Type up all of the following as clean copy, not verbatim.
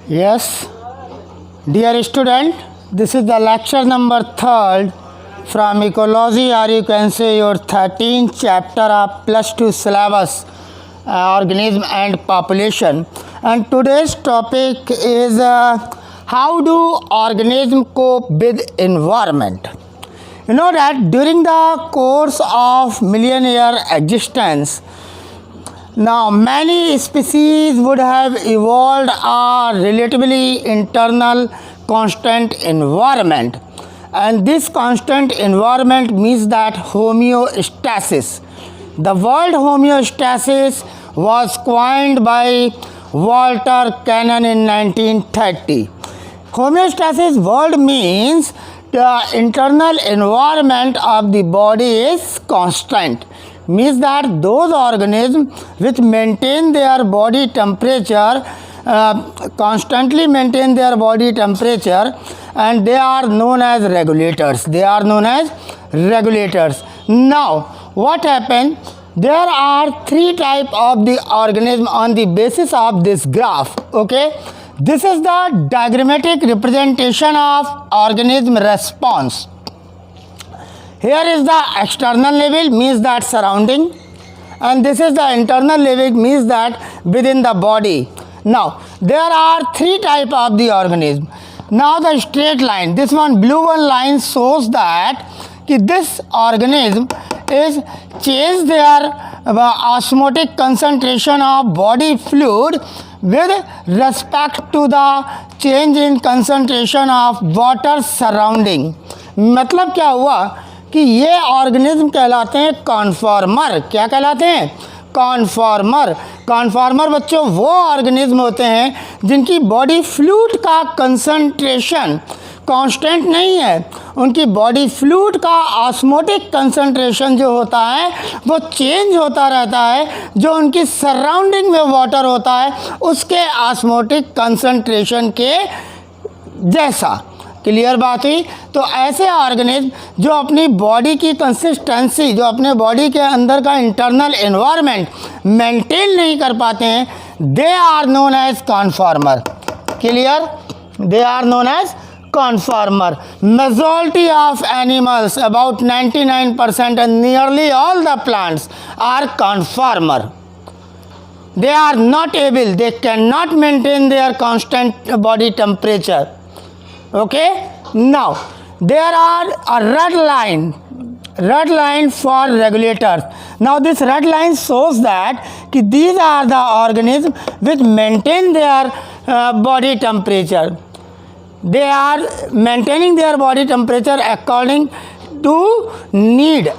Yes, dear student, this is the lecture number 3rd from ecology, or you can say your 13th chapter of plus 2 syllabus, organism and population. And today's topic is how do organisms cope with environment. You know that during the course of million-year existence, now, many species would have evolved a relatively internal constant environment, and this constant environment means that homeostasis. The word homeostasis was coined by Walter Cannon in 1930. Homeostasis word means the internal environment of the body is constant, means that those organisms which maintain their body temperature constantly maintain their body temperature, and they are known as regulators. Now what happened, there are three types of the organism on the basis of this graph. Okay, this is the diagrammatic representation of organism response. Here is the external level, means that surrounding, and this is the internal level, means that within the body. Now there are three types of the organism. Now the straight line, this one blue one line shows that this organism is change their osmotic concentration of body fluid with respect to the change in concentration of water surrounding. मतलब क्या हुआ कि ये organism कहलाते हैं conformer. क्या कहलाते हैं? कॉन्फॉर्मर. कॉन्फॉर्मर बच्चों वो ऑर्गेनिज्म होते हैं जिनकी बॉडी फ्लूइड का कंसंट्रेशन कांस्टेंट नहीं है. उनकी बॉडी फ्लूइड का ऑस्मोटिक कंसंट्रेशन जो होता है वो चेंज होता रहता है, जो उनकी सराउंडिंग में वाटर होता है उसके ऑस्मोटिक कंसंट्रेशन के जैसा. क्लियर बात हुई? तो ऐसे ऑर्गेनिज्म जो अपनी बॉडी की कंसिस्टेंसी, जो अपने बॉडी के अंदर का इंटरनल एनवायरनमेंट मेंटेन नहीं कर पाते हैं, they are known as conformer. Clear? They are known as conformer. Majority of animals, about 99% and nearly all the plants are conformer. They are not able, they cannot maintain their constant body temperature. Okay, now there are a red line for regulators. Now this red line shows that these are the organisms which maintain their body temperature. They are maintaining their body temperature according to need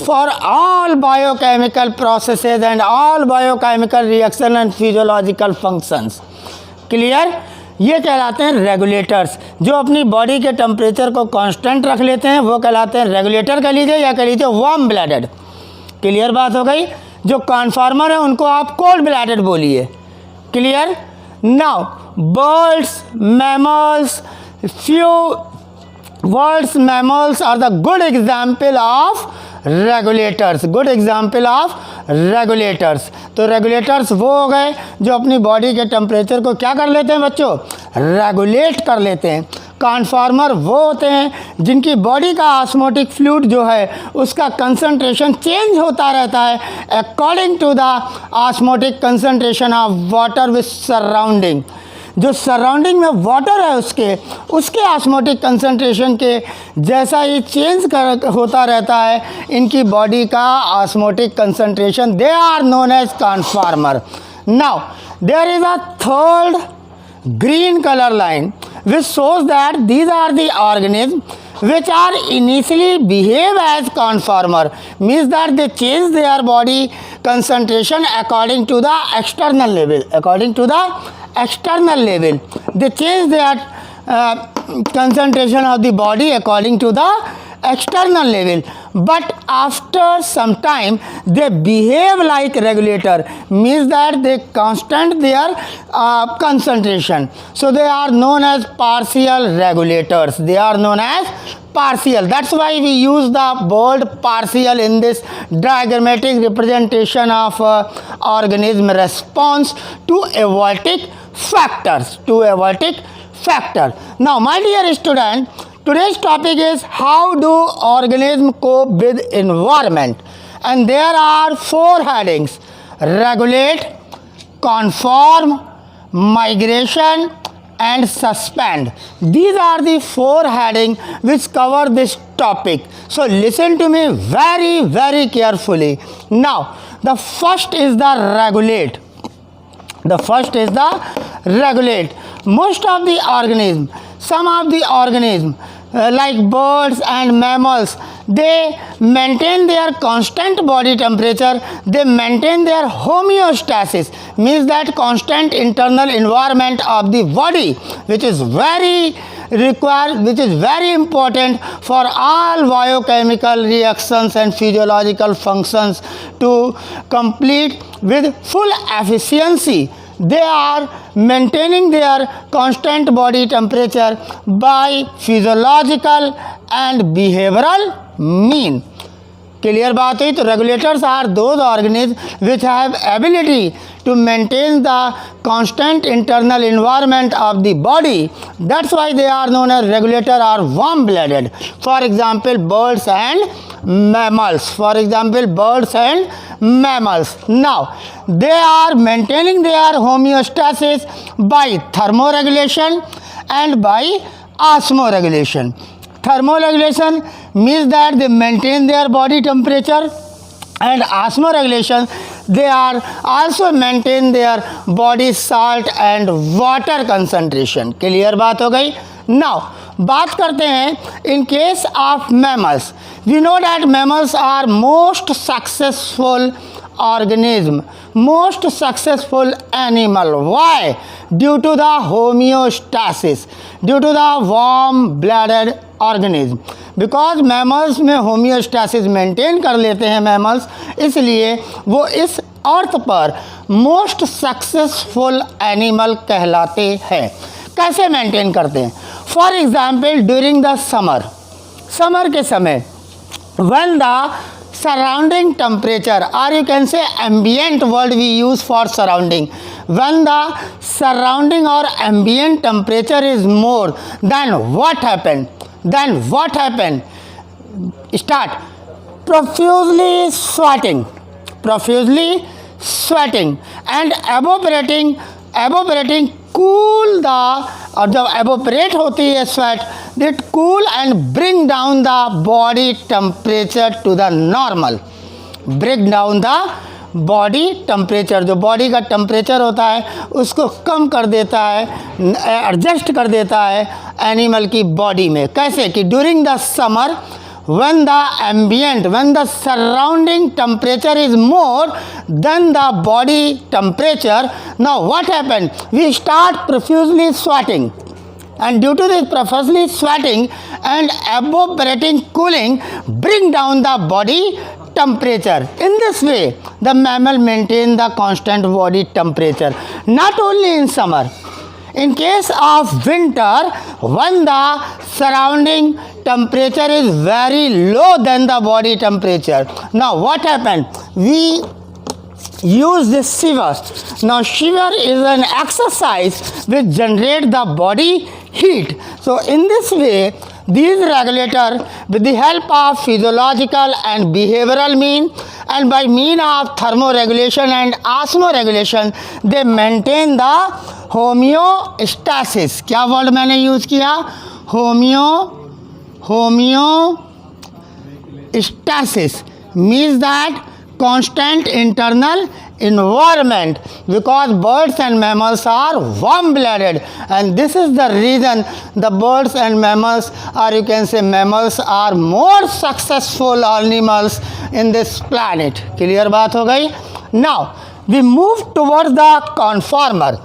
for all biochemical processes and all biochemical reaction and physiological functions. Clear? ये कहलाते हैं regulators. जो अपनी body के temperature को constant रख लेते हैं वो कहलाते हैं रेगुलेटर कह लीजिए या कह लीजिए वार्म ब्लडेड. क्लियर बात हो गई? जो कॉन्फॉर्मर है उनको आप कोल्ड ब्लडेड बोलिए. Clear? Now birds, mammals, mammals are the good example of regulators. तो रेगुलेटर्स वो हो गए जो अपनी बॉडी के टेम्परेचर को क्या कर लेते हैं बच्चों? रेगुलेट कर लेते हैं. कॉन्फॉर्मर वो होते हैं जिनकी बॉडी का ऑस्मोटिक फ्लूइड जो है उसका कंसंट्रेशन चेंज होता रहता है according to the osmotic concentration of water with surrounding. जो सराउंडिंग में वाटर है उसके ऑस्मोटिक कंसंट्रेशन के जैसा ही चेंज होता रहता है इनकी बॉडी का osmotic concentration. They are known as conformer. Now there is a third green color line which shows that these are the organisms which are initially behave as conformer, means that they change their body concentration according to the external level. They change their concentration of the body according to the external level, but after some time they behave like regulator, means that they constant their concentration. So they are known as partial regulators. That's why we use the word partial in this diagrammatic representation of organism response to avoltic factors. Two aortic factors. Now, my dear student, today's topic is how do organisms cope with environment, and there are four headings: regulate, conform, migration, and suspend. These are the four headings which cover this topic. So listen to me very, very carefully. Now, the first is the regulate. The first is the regulate. Most of the organisms, some of the organisms like birds and mammals, they maintain their constant body temperature, they maintain their homeostasis, means that constant internal environment of the body, which is very required, which is very important for all biochemical reactions and physiological functions to complete with full efficiency. They are maintaining their constant body temperature by physiological and behavioral mean. Clear बात हुई. तो regulators are those organisms which have ability to maintain the constant internal environment of the body. That's why they are known as regulator or warm-blooded. For example, birds and mammals. For example, birds and mammals. Now, they are maintaining their homeostasis by thermoregulation and by osmoregulation. Thermoregulation means that they maintain their body temperature, and osmoregulation, they are also maintain their body salt and water concentration. Clear बात हो गई. Now, बात करते हैं in case of mammals. We know that mammals are most successful organism, most successful animal. Why? Due to the homeostasis, due to the warm-blooded organism. Because mammals में homeostasis maintain कर लेते हैं मैमल्स, इसलिए वो इस अर्थ पर मोस्ट सक्सेसफुल एनिमल कहलाते हैं. कैसे मेंटेन करते हैं? For example, during the summer के समय, when the surrounding temperature, or you can say ambient word we use for surrounding, when the surrounding or ambient temperature is more, then what happened? Start profusely sweating and evaporating cool the, और जब evaporate होती है sweat, that cool and bring down the body temperature to the normal. Bring down the body temperature, जो body का temperature होता है उसको कम कर देता है, एडजस्ट कर देता है एनिमल की बॉडी में. कैसे? कि during the summer, when the surrounding temperature is more than the body temperature, now what happened? We start profusely sweating, and due to this profusely sweating and evaporating cooling, bring down the body temperature. In this way, the mammal maintain the constant body temperature. Not only in summer, in case of winter, when the surrounding temperature is very low than the body temperature, now what happened? We use this shiver. Now shiver is an exercise which generates the body heat. So in this way, these regulators, with the help of physiological and behavioral mean, and by mean of thermoregulation and osmoregulation, they maintain the homeostasis. क्या word मैंने use किया? homeostasis means that constant internal environment, because birds and mammals are warm-blooded, and this is the reason the birds and mammals, or you can say mammals, are more successful animals in this planet. Clear बात हो गई. Now we move towards the conformer.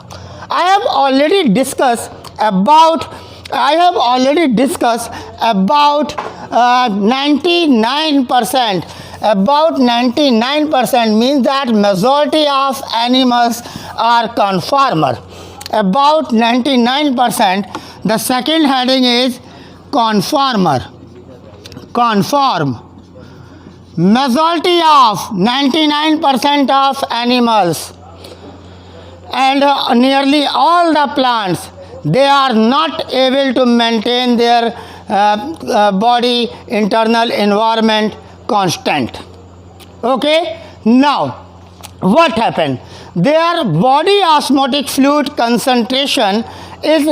I have already discussed about 99%. About 99% means that majority of animals are conformer. About 99%. The second heading is conformer. Conform. Majority of 99% of animals and nearly all the plants, they are not able to maintain their body internal environment constant. Okay, now what happened? Their body osmotic fluid concentration is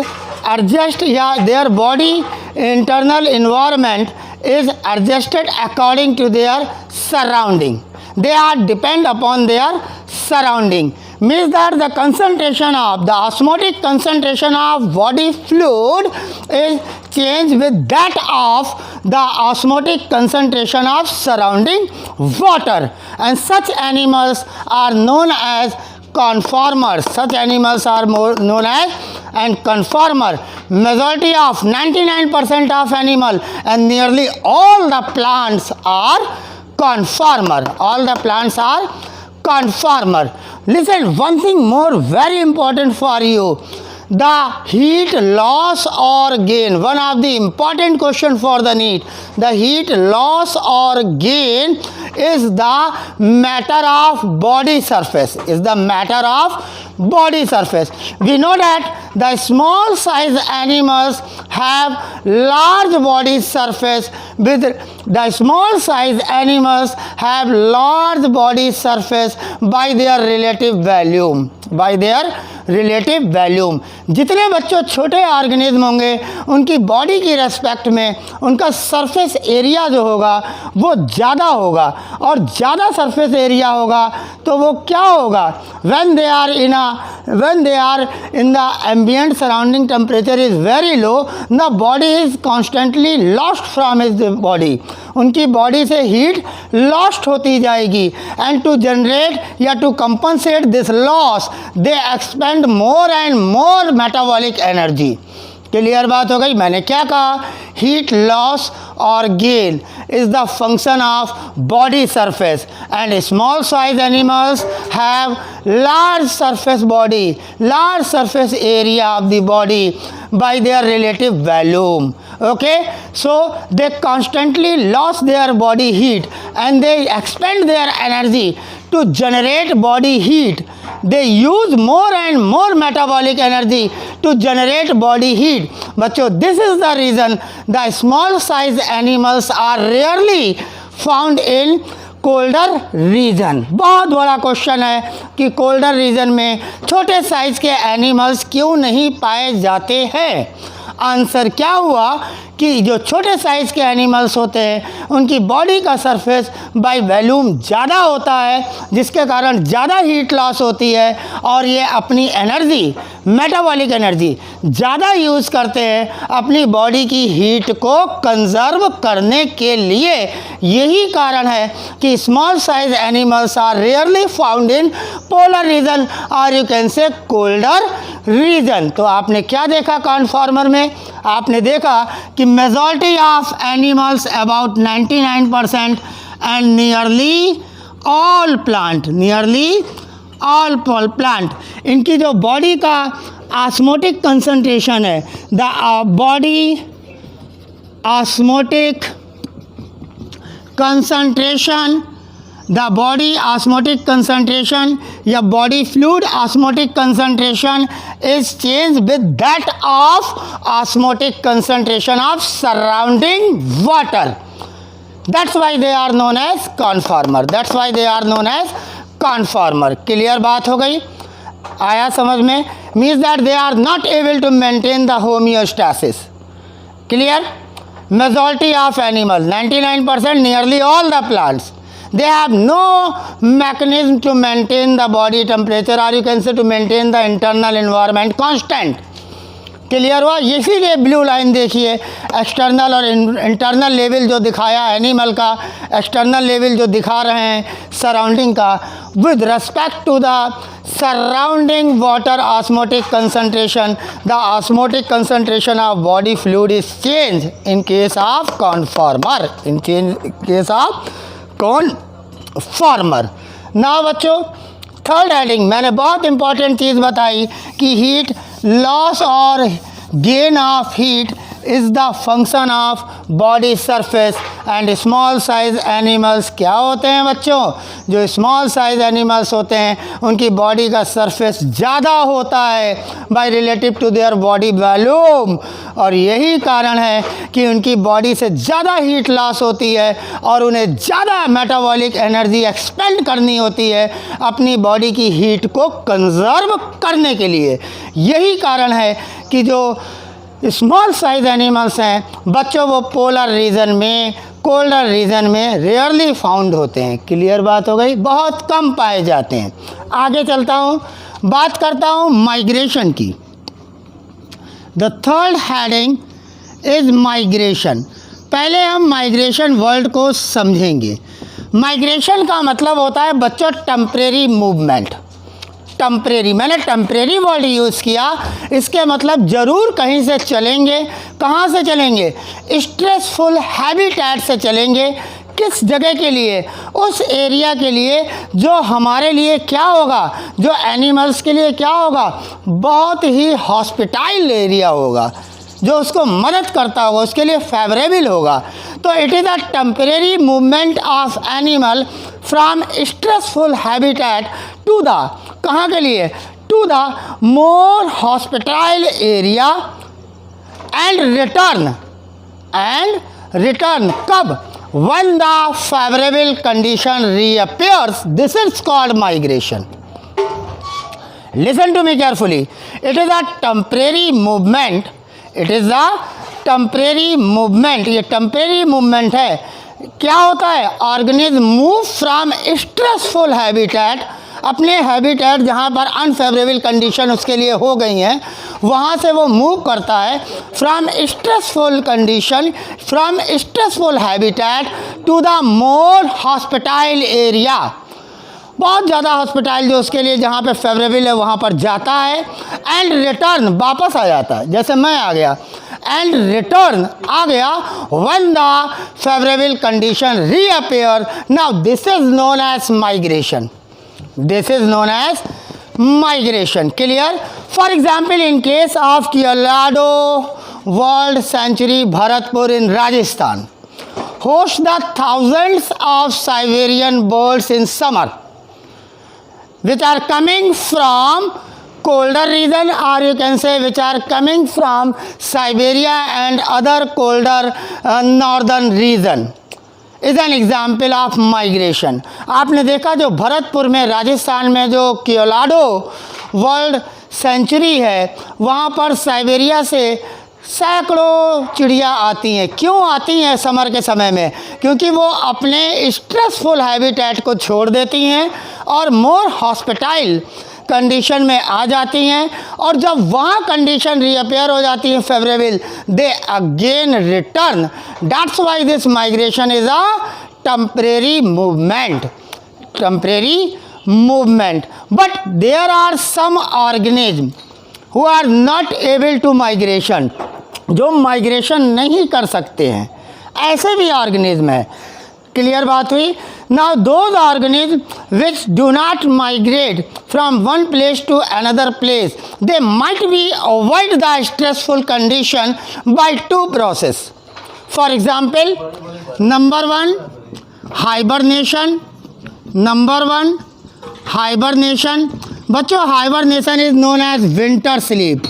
adjusted, their body internal environment is adjusted according to their surrounding. They are depend upon their surrounding, means that the concentration of the osmotic concentration of body fluid is changed with that of the osmotic concentration of surrounding water, and such animals are known as conformers. Such animals are known as and conformer. Majority of 99% of animal and nearly all the plants are conformer. All the plants are conformer. Listen, one thing more very important for you. The heat loss or gain, one of the important question for the NEET. The heat loss or gain is the matter of body surface. Is the matter of body surface. We know that the small size animals have large body surface. With the small size animals have large body surface by their relative volume. By their relative volume. जितने बच्चों छोटे organism होंगे उनकी body की respect में उनका surface area जो होगा वो ज़्यादा होगा, और ज़्यादा सरफेस एरिया होगा तो वो क्या होगा, when they are in the ambient surrounding temperature is very low, the body is constantly lost from his body. उनकी बॉडी से हीट लॉस्ट होती जाएगी, एंड टू जनरेट या to compensate this loss they expend more and more metabolic energy. Clear बात हो गई. मैंने क्या कहा, हीट लॉस और gain is the function of body surface, and small size animals have large surface body, large surface area of the body by their relative volume. Okay, so they constantly lost their body heat and they expend their energy to generate body heat. They use more and more metabolic energy to generate body heat. बच्चों, this is the reason the small size animals are rarely found in colder region. बहुत बड़ा question है कि colder reason में छोटे size के animals क्यों नहीं पाए जाते हैं. आंसर क्या हुआ कि जो छोटे साइज़ के एनिमल्स होते हैं उनकी बॉडी का सरफेस बाय वॉल्यूम ज़्यादा होता है, जिसके कारण ज़्यादा हीट लॉस होती है और ये अपनी एनर्जी, मेटाबॉलिक एनर्जी ज़्यादा यूज़ करते हैं अपनी बॉडी की हीट को कंजर्व करने के लिए. यही कारण है कि small size animals are rarely found in polar region और you can say colder region. तो आपने क्या देखा कॉन्फॉर्मर में, आपने देखा कि majority of animals about 99% and nearly all plant, इनकी जो बॉडी का ऑस्मोटिक कंसंट्रेशन है, the body osmotic concentration, the body osmotic concentration या body fluid osmotic concentration is changed with that of osmotic concentration of surrounding water. That's why they are known as conformer. That's why they are known as conformer. Clear बात हो गई, आया समझ में. means that they are not able to maintain the homeostasis. clear. Majority of animals, 99%, nearly all the plants, they have no mechanism to maintain the body temperature or you can say to maintain the internal environment constant. Clear हुआ. इसीलिए blue line देखिए, external और internal level जो दिखाया animal का, external level जो दिखा रहे हैं सराउंडिंग का, with respect to the surrounding water osmotic concentration, the osmotic concentration of body fluid is change in case of conformer, in case of conformer. ना बच्चों, थर्ड हेडिंग मैंने बहुत इंपॉर्टेंट चीज़ बताई कि हीट लॉस और gain of heat is the function of body surface and small size animals क्या होते हैं बच्चों? जो स्मॉल साइज एनिमल्स होते हैं उनकी बॉडी का सरफेस ज़्यादा होता है by relative to their body volume, और यही कारण है कि उनकी बॉडी से ज़्यादा हीट लॉस होती है और उन्हें ज़्यादा मेटाबॉलिक एनर्जी एक्सपेंड करनी होती है अपनी बॉडी की हीट को कंजर्व करने के लिए। यही कारण है कि जो स्मॉल साइज एनिमल्स हैं बच्चों वो पोलर रीजन में, कोल्डर रीजन में रेयरली फाउंड होते हैं। क्लियर बात हो गई? बहुत कम पाए जाते हैं। आगे चलता हूँ, बात करता हूँ माइग्रेशन की। The third heading is migration. पहले हम माइग्रेशन वर्ड को समझेंगे। माइग्रेशन का मतलब होता है बच्चों टेम्परेरी मूवमेंट। टेम्परेरी, मैंने टेम्परेरी वर्ड यूज़ किया, इसके मतलब ज़रूर कहीं से चलेंगे। कहाँ से चलेंगे? स्ट्रेसफुल हैबिटेट से चलेंगे। किस जगह के लिए? उस एरिया के लिए जो हमारे लिए क्या होगा, जो एनिमल्स के लिए क्या होगा, बहुत ही हॉस्पिटाइल एरिया होगा, जो उसको मदद करता होगा, उसके लिए फेवरेबल होगा। तो it is a temporary movement of animal from stressful habitat to the, कहाँ के लिए? To the more hospitable area and return कब? when the favorable condition reappears. This is called migration. Listen to me carefully. It is a temporary movement. It is a temporary movement. ये temporary movement है। क्या होता है? Organism move from stressful habitat, अपने habitat जहाँ पर unfavourable condition उसके लिए हो गई हैं वहाँ से वो मूव करता है from stressful habitat to the more hospitable area. बहुत ज़्यादा हॉस्पिटाइल जो उसके लिए जहाँ पे फेवरेबल है वहाँ पर जाता है, एंड रिटर्न वापस आ जाता है। जैसे मैं आ गया एंड रिटर्न आ गया when the favourable condition reappear. Now this is known as migration. This is known as migration. Clear? For example, in case of Keolado World Sanctuary, Bharatpur in Rajasthan, hosts the thousands of Siberian birds in summer, which are coming from colder region, or you can say which are coming from Siberia and other colder northern region. Is an example of migration. आपने देखा जो भरतपुर में राजस्थान में जो Keoladeo world century है वहाँ पर Siberia से सैकड़ों चिड़िया आती हैं. क्यों आती हैं समर के समय में? क्योंकि वो अपने स्ट्रेसफुल हैबिटेट को छोड़ देती हैं और मोर हॉस्पिटाइल कंडीशन में आ जाती हैं, और जब वहाँ कंडीशन रीअपेयर हो जाती है favourable, they again return. That's why this migration is a temporary movement. But there are some organism who are not able to migration, जो माइग्रेशन नहीं कर सकते हैं. ऐसे भी ऑर्गेनिज्म है. क्लियर बात हुई? Now those organisms which do not migrate from one place to another place, they might be avoid the stressful condition by two process. For example, number one, hibernation. बच्चों hibernation is known as winter sleep.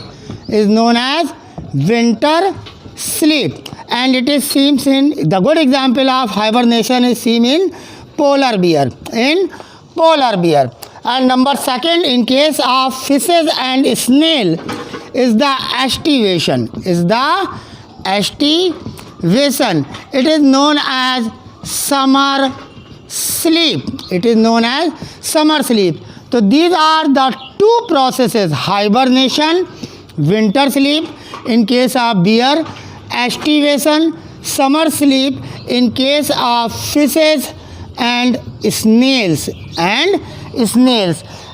And it is seen in the good example of hibernation is seen in polar bear. And number second, in case of fishes and snail, is the estivation. It is known as summer sleep. So these are the two processes: hibernation, winter sleep in case of bear, estivation, summer sleep in case of fishes and snails.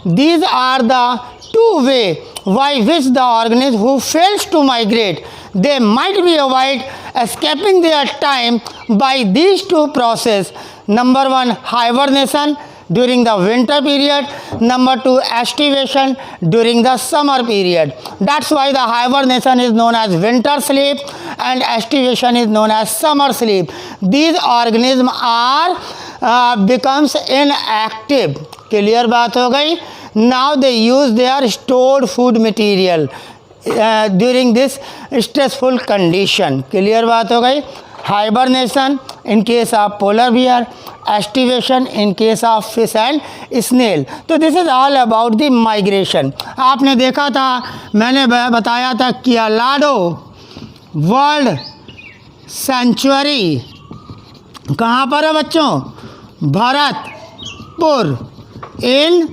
These are the two ways by which the organism who fails to migrate, they might be avoid escaping their time by these two processes. Number one, hibernation during the winter period. Number two, estivation during the summer period. That's why the hibernation is known as winter sleep, and estivation is known as summer sleep. These organisms are becomes inactive. Clear बात हो गई. Now they use their stored food material during this stressful condition. Clear बात हो गई. Hibernation in case of polar bear, estivation in case of fish and snail. तो this is all about the migration. आपने देखा था, मैंने बताया था कियालाडो वर्ल्ड सेंचुरी कहाँ पर है बच्चों? भरतपुर इन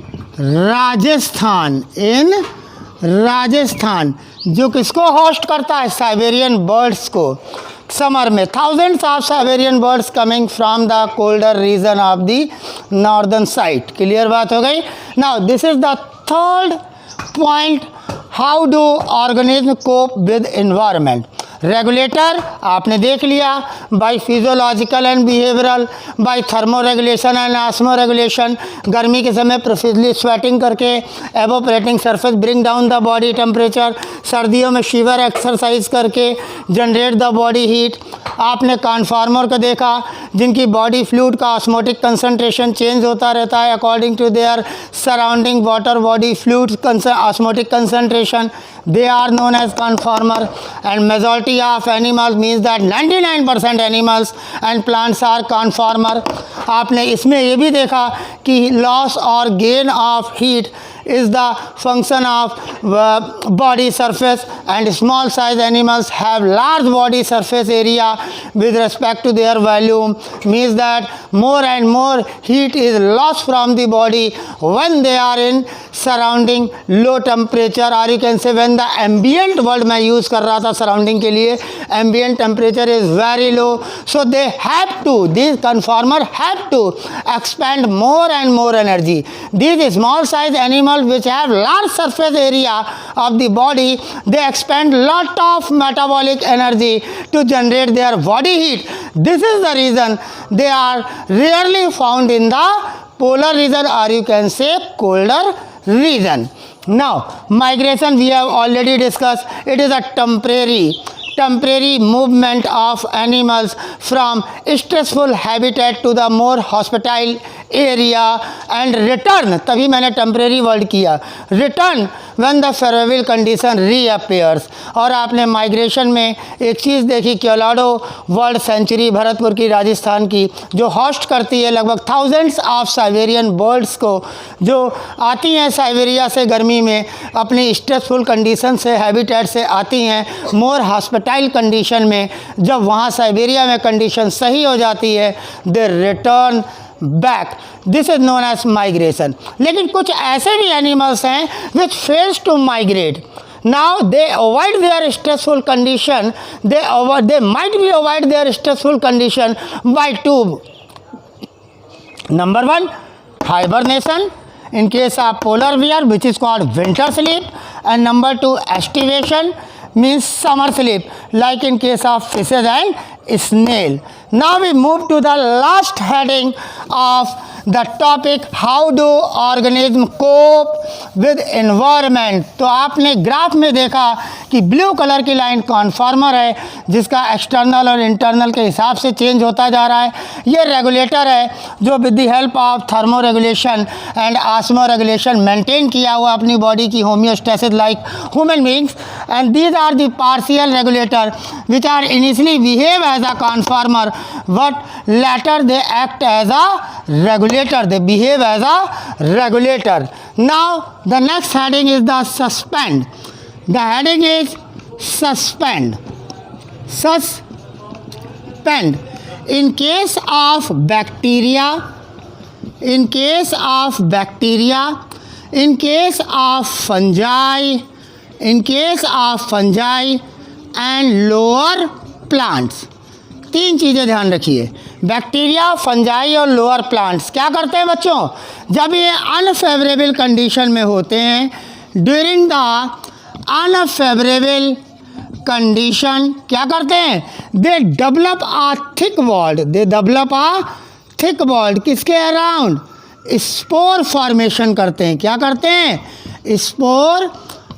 राजस्थान. जो किसको होस्ट करता है? साइबेरियन बर्ड्स को. समर में thousands of Siberian birds coming from the colder region of the northern side. Clear बात हो गई. Now this is the third point. How do organisms cope with environment? Regulator आपने देख लिया, by physiological and behavioural, by thermo regulation and osmo regulation. गर्मी के समय profusely sweating करके evaporating surface bring down the body temperature. सर्दियों में shiver exercise करके जनरेट द बॉडी हीट. आपने कॉन्फार्मर को देखा जिनकी बॉडी फ्लूइड का ऑस्मोटिक कंसंट्रेशन चेंज होता रहता है according to their surrounding water body fluid osmotic concentration. They are known as conformer, and majority of animals means that 99% animals and plants are conformer. आपने इसमें ये भी देखा कि loss or gain of heat is the function of body surface, and small size animals have large body surface area with respect to their volume, means that more and more heat is lost from the body when they are in surrounding low temperature, or you can say when the ambient world मैं use कर रहा था surrounding के लिए, ambient temperature is very low, so they have to, these conformer have to expand more and more energy. These small size animals which have large surface area of the body, they expend lot of metabolic energy to generate their body heat. This is the reason they are rarely found in the polar region, or you can say colder region. Now migration we have already discussed. It is a temporary movement of animals from stressful habitat to the more hospitable area and return. तभी मैंने temporary word किया. Return when the favorable condition reappears. और आपने migration में एक चीज़ देखी, क्योलाडो world century Bharatpur की राजस्थान की, जो होस्ट करती है लगभग thousands of साइबेरियन बर्ड्स को, जो आती हैं साइबेरिया से गर्मी में, अपनी स्ट्रेसफुल कंडीशन से हैबिटेट से आती हैं मोर हॉस्पिटाइल कंडीशन में. जब वहाँ साइबेरिया में कंडीशन सही हो जाती है, they return back. This is known as migration. लेकिन कुछ ऐसे भी एनिमल्स हैं which fails to migrate. Now they avoid their stressful condition. They might be avoid their stressful condition by two. Number one, hibernation in case of polar bear, which is called winter sleep, and number two, estivation means summer sleep, like in case of fishes and snail. Now we move to the last heading of the topic, how do organisms cope with environment. तो आपने graph में देखा कि blue colour की line conformer है जिसका external और internal के हिसाब से चेंज होता जा रहा है. ये रेगुलेटर है जो with the help of thermo regulation and osmo regulation maintain किया हुआ अपनी बॉडी की homeostasis like human beings. And these are the partial regulator which are initially behave as a conformer but later they act as a regulator. They behave as a regulator. Now the next heading is the suspend. The heading is suspend. Suspend. In case of bacteria, in case of fungi, and lower plants. तीन चीज़ें ध्यान रखिए. Bacteria, fungi और lower plants क्या करते हैं बच्चों? जब ये अनफेवरेबल कंडीशन में होते हैं, ड्यूरिंग द अनफेवरेबल कंडीशन क्या करते हैं? They develop a thick walled. किसके अराउंड? स्पोर फॉर्मेशन करते हैं. क्या करते हैं? स्पोर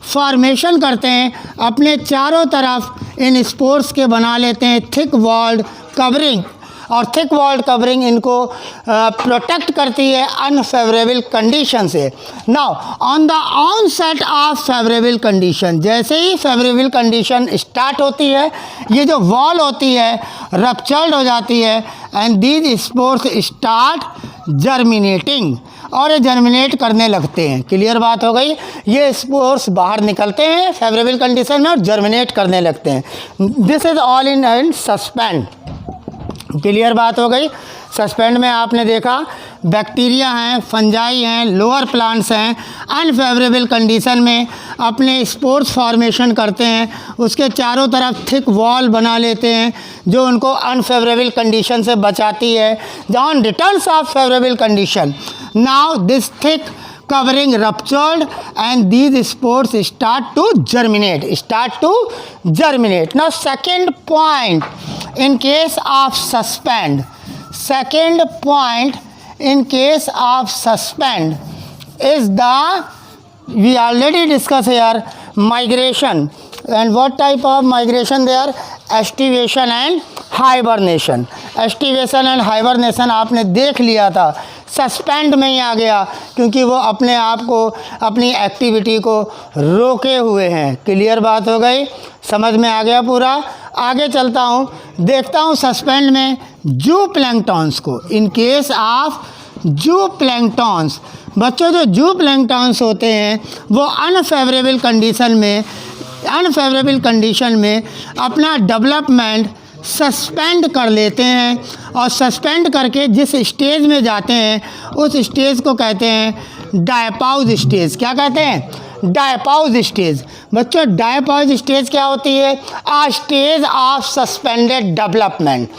फॉर्मेशन करते हैं, अपने चारों तरफ इन स्पोर्स के बना लेते हैं थिक वॉल्ड कवरिंग, और थिक वॉल्ड कवरिंग इनको प्रोटेक्ट करती है अनफेवरेबल कंडीशन से। Now on the onset of favourable condition, जैसे ही फेवरेबल कंडीशन स्टार्ट होती है, ये जो वॉल होती है रप्चर्ड हो जाती है, and these spores start germinating, और ये जर्मिनेट करने लगते हैं। क्लियर बात हो गई। ये स्पोर्स बाहर निकलते हैं फेवरेबल कंडीशन में और जर्मिनेट करने लगते हैं। This is all in and suspend. Clear बात हो गई। सस्पेंड में आपने देखा बैक्टीरिया हैं, फंजाई हैं, लोअर प्लांट्स हैं, अनफेवरेबल कंडीशन में अपने स्पोर्स फॉर्मेशन करते हैं, उसके चारों तरफ थिक वॉल बना लेते हैं जो उनको अनफेवरेबल कंडीशन से बचाती है। On returns of favourable condition, now this thick covering ruptured and these spores start to germinate. Now second point, in case of suspend, is the, we already discussed here, migration. And what type of migration there? Estivation and hibernation. Estivation and hibernation आपने देख लिया था, suspend में ही आ गया क्योंकि वो अपने आप को, अपनी एक्टिविटी को रोके हुए हैं। क्लियर बात हो गई, समझ में आ गया पूरा। आगे चलता हूँ, देखता हूँ सस्पेंड में जू प्लैंक्टॉन्स को। इन केस ऑफ जू प्लैंक्टॉन्स, बच्चों जो जू प्लैंक्टॉन्स होते हैं वो अनफेवरेबल कंडीशन में अपना डेवलपमेंट सस्पेंड कर लेते हैं, और सस्पेंड करके जिस स्टेज में जाते हैं उस स्टेज को कहते हैं डायपाउज स्टेज। क्या कहते हैं? डायपाउज स्टेज। बच्चों डायपाउज स्टेज क्या होती है? आ स्टेज ऑफ सस्पेंडेड डेवलपमेंट।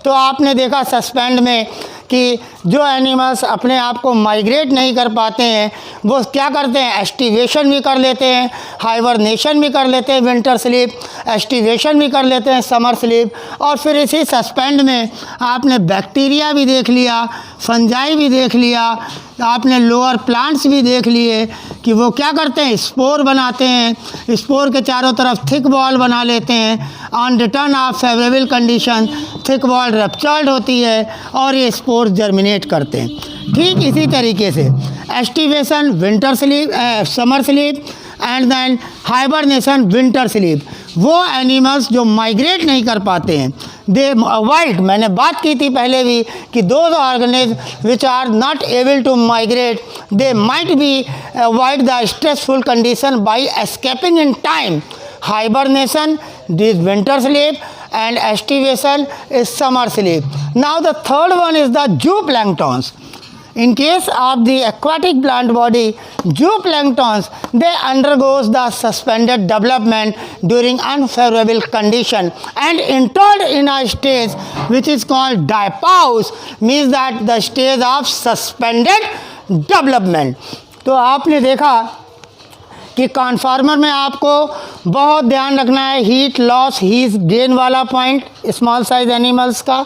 तो आपने देखा सस्पेंड में कि जो एनिमल्स अपने आप को माइग्रेट नहीं कर पाते हैं वो क्या करते हैं? एस्टिवेशन भी कर लेते हैं, हाइबरनेशन भी कर लेते हैं, विंटर स्लीप, एस्टिवेशन भी कर लेते हैं, समर स्लीप। और फिर इसी सस्पेंड में आपने बैक्टीरिया भी देख लिया, फंजाई भी देख लिया, आपने लोअर प्लांट्स भी देख लिए कि वो क्या करते हैं? स्पोर बनाते हैं, स्पोर के चारों तरफ थिक वॉल बना लेते हैं। On return of favourable condition thick wall ruptured होती है और ये स्पोर जर्मिनेट करते हैं। ठीक इसी तरीके से aestivation winter sleep, summer sleep, and then hibernation winter sleep. वो एनिमल्स जो माइग्रेट नहीं कर पाते हैं दे अवॉइड, मैंने बात की थी पहले भी कि those organism which are not able to migrate they might be avoid the stressful condition by escaping in time. Hibernation this winter sleep and estivation is summer sleep. Now the third one is the zooplanktons. In case of the aquatic plant body, zooplanktons, they undergoes the suspended development during unfavorable condition and entered in a stage which is called diapause, means that the stage of suspended development. तो आपने देखा कि कॉन्फार्मर में आपको बहुत ध्यान रखना है हीट लॉस हीट गेन वाला पॉइंट स्मॉल साइज एनिमल्स का।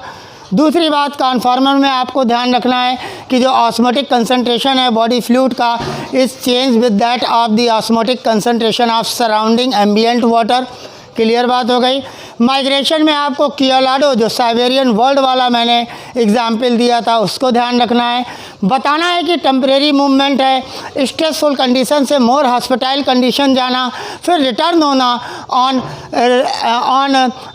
दूसरी बात कॉन्फार्मर में आपको ध्यान रखना है कि जो ऑस्मोटिक कंसंट्रेशन है बॉडी फ्लूइड का is change with that of the osmotic concentration of surrounding ambient water. Clear बात हो गई। माइग्रेशन में आपको कियोलाडो जो साइबेरियन वर्ल्ड वाला मैंने एग्जाम्पल दिया था उसको ध्यान रखना है। बताना है कि टेम्परेरी मूवमेंट है, स्ट्रेसफुल कंडीशन से मोर हॉस्पिटाइल कंडीशन जाना, फिर रिटर्न होना on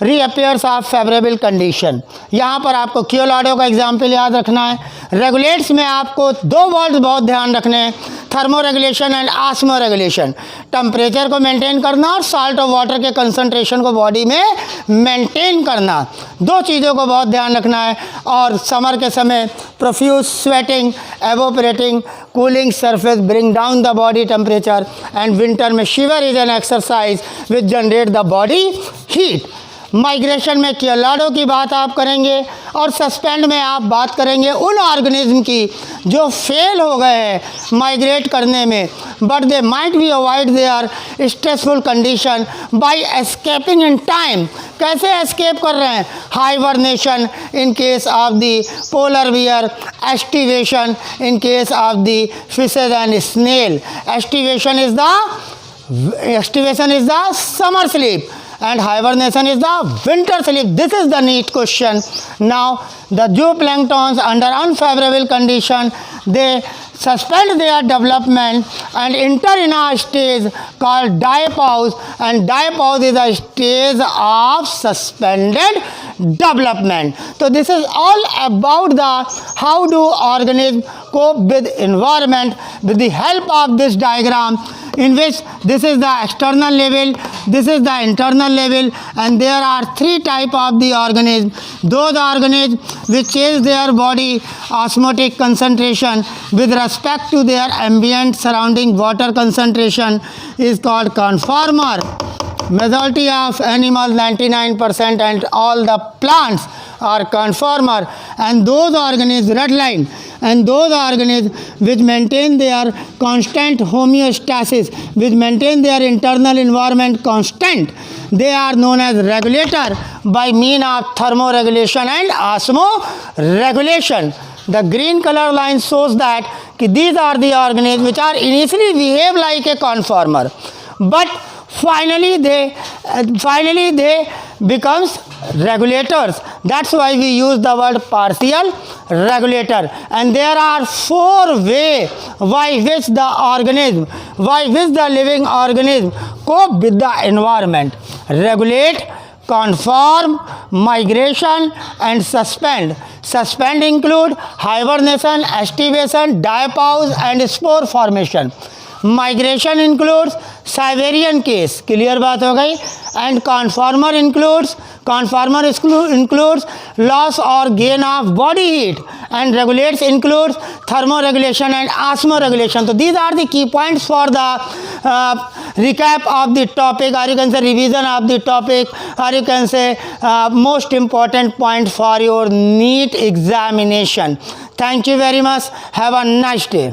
reappears of favourable condition. यहाँ पर आपको कियोलाडो का एग्जाम्पल याद रखना है। रेगुलेट्स में आपको दो वर्ड्स बहुत ध्यान रखने हैं, thermo regulation and osmo regulation. Temperature को मेंटेन करना और साल्ट ऑफ वाटर के कंसंट्रेशन को बॉडी में मेंटेन करना, दो चीज़ों को बहुत ध्यान रखना है। और समर के समय profuse sweating, evaporating, cooling surface bring down the body temperature, and winter में shiver is an exercise which generate the body heat. Migration में क्योलाडो की बात आप करेंगे और सस्पेंड में आप बात करेंगे उन ऑर्गेनिज्म की जो फेल हो गए हैं माइग्रेट करने में, but they might be avoid their stressful condition by escaping in time. कैसे एस्केप कर रहे हैं? Hibernation in case of the polar bear, aestivation in case of the fishes and snail. Aestivation is the summer sleep and hibernation is the winter sleep. This is the neat question. Now the zooplanktons under unfavorable condition, they suspend their development and enter in a stage called diapause, and diapause is a stage of suspended development. So this is all about the how do organisms cope with environment with the help of this diagram, in which this is the external level, this is the internal level, and there are three types of the organism. Those organisms which change their body osmotic concentration with respect to their ambient surrounding water concentration is called conformer. Majority of animals, 99%, and all the plants are conformer, and those organisms, red line, and those organisms which maintain their constant homeostasis, which maintain their internal environment constant, they are known as regulator by mean of thermoregulation and osmoregulation. The green color line shows that these are the organisms which are initially behave like a conformer, but finally they becomes regulators. That's why we use the word partial regulator. And there are four ways by which the living organism cope with the environment: regulate, conform, migration, and suspend. Suspend include hibernation, estivation, diapause, and spore formation. Migration includes Siberian case, clear बात हो गई. And conformer includes loss or gain of body heat, and regulates includes thermoregulation and osmoregulation. So these are the key points for the recap of the topic, or you can say revision of the topic, or you can say most important point for your NEET examination. Thank you very much. Have a nice day.